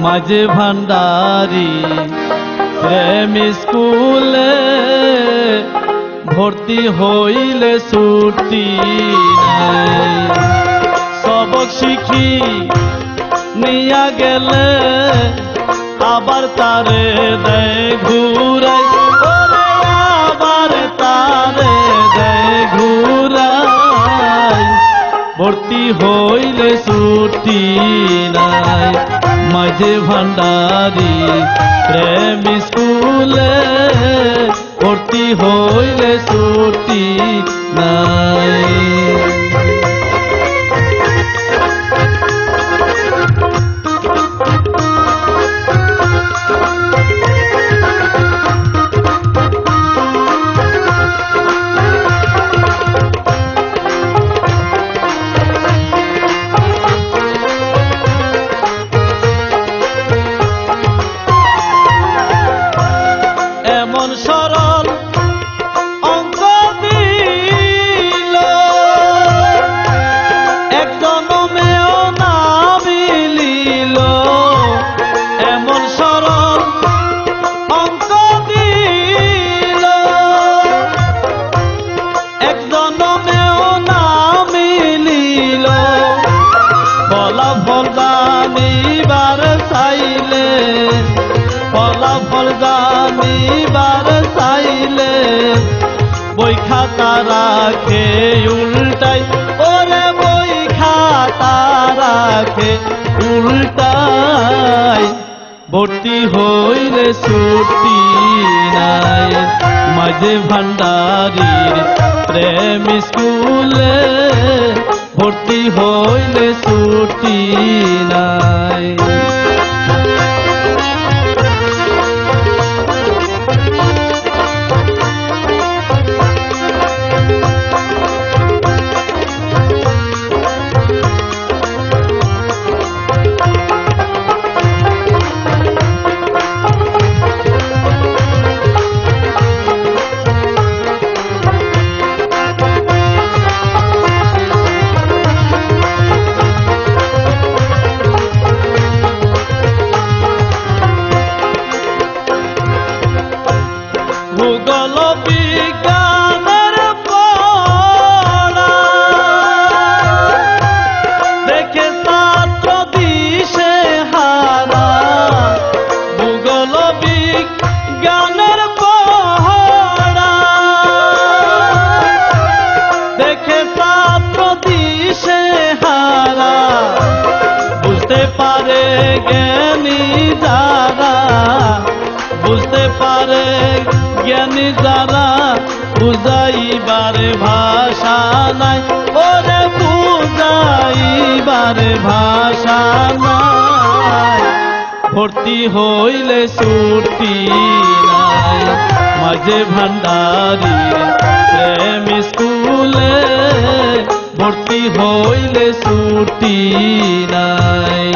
মাঝে ভান্ডারি প্রেম স্কুলে ভর্তি হইলে ছুটি নাই। সবক শিখি নিয়া গেলে আবার তারে দেয় ঘুরাই, ওরে আবার তারে দেয় ঘুরাই। ভর্তি হইলে ছুটি নাই। মাঝে ভান্ডারি প্রেম স্কুলে ভর্তি হইলে ছুটি নাই। এমন সরল অঙ্ক দিল এক জনমেও না মিলিল। এমন সরল অঙ্ক দিল এক জনমেও না মিলিল। ফলাফল জানিবার চাইলে, ফলাফল জানিবার চাইলে বই খাতা রাখে উল্টাই, ওরে বই খাতা রাখে উল্টাই। ভর্তি হইলে ছুটি নাই। মাঝে ভান্ডারির প্রেম স্কুলে ভর্তি হইলে ছুটি নাই। ভূগোল বিজ্ঞানের পড়া দেখে ছাত্র দিশে হারা। ভূগোল বিজ্ঞানের পড়া দেখে ছাত্র দিশে হারা। বুঝতে পারে জ্ঞানী যারা, বুঝতে পারে জ্ঞানী যারা, বুঝাইবারে ভাষা নাই, ওরে বুঝাইবারে ভাষা নাই। ভর্তি হইলে ছুটি নাই। মাঝে ভান্ডারি প্রেম স্কুলে ভর্তি হইলে ছুটি নাই।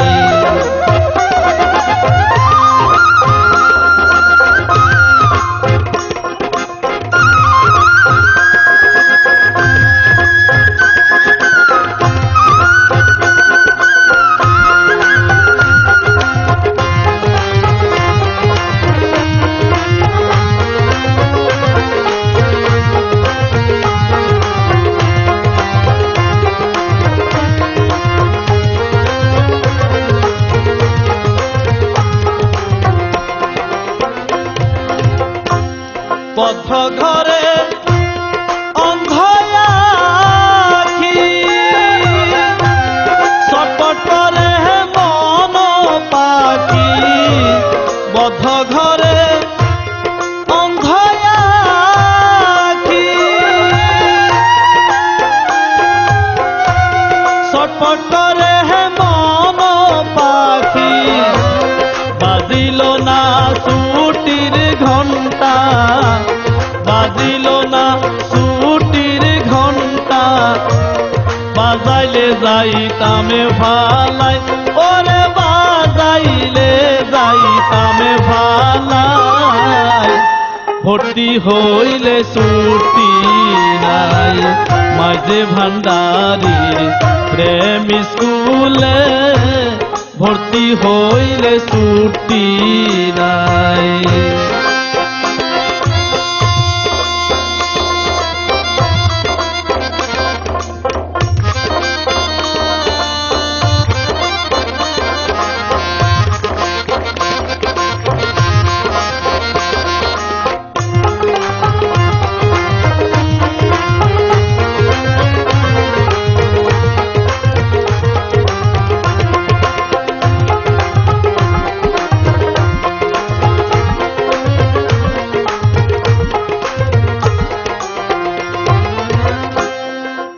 বদ্ধ ঘরে অন্ধ আখি ছটফট করে মন পাখি। বদ্ধ ঘরে অন্ধ আখি ছটফট করে মন পাখি। বাজিল না ছুটির ঘণ্টা, বাজিল না ছুটির ঘণ্টা। বাজাইলে যাইতামে ভালাই, ওরে বাজাইলে যাইতামে ভালাই। ভর্তি হইলে ছুটি নাই। মাঝে ভান্ডারির প্রেম স্কুলে ভর্তি হইলে ছুটি নাই।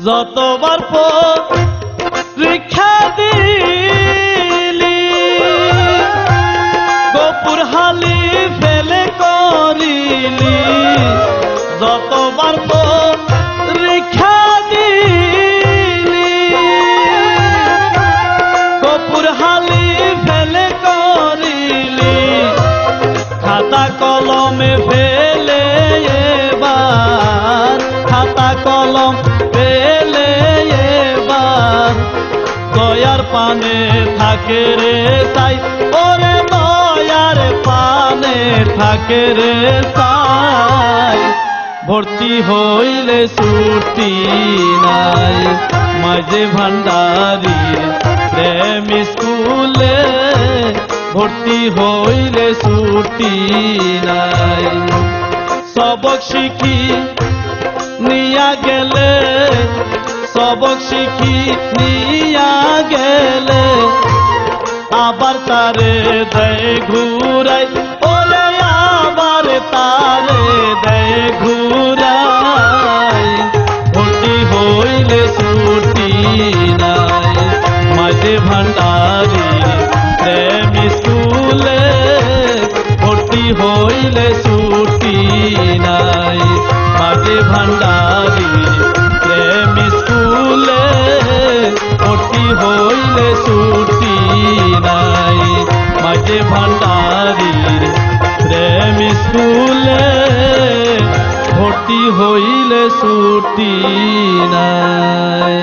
যতবার পরীক্ষা দিলি গোপুর হালি ফেলে করিলি, যতবার পরীক্ষা দিলি গোপুর হালি ফেলে করিলি, খাতা কলমে ফেলে এবার, খাতা কলম পেলে এবার দয়ার পানে থাকে রে সাই, ওরে দয়ার পানে থাকে রে সাই, ভর্তি হইলে ছুটি নাই। মাঝে ভান্ডারি প্রেম স্কুলে ভর্তি হইলে ছুটি নাই। সবক শিখি নিয়া গেলে, সবক শিখি নিয়া গেলে আবার তারে দেয় ঘুরাই, ওরে আবার তারে দেয় ঘুরাই, ভর্তি হইলে ছুটি নাই। মাঝে ভান্ডারি প্রেম স্কুলে ভর্তি হইলে ছুটি নাই। মাঝে ভান্ডারি প্রেম স্কুলে ভর্তি হইলে ছুটি নাই। মাঝে ভান্ডারি প্রেম স্কুলে ভর্তি হইলে ছুটি নাই।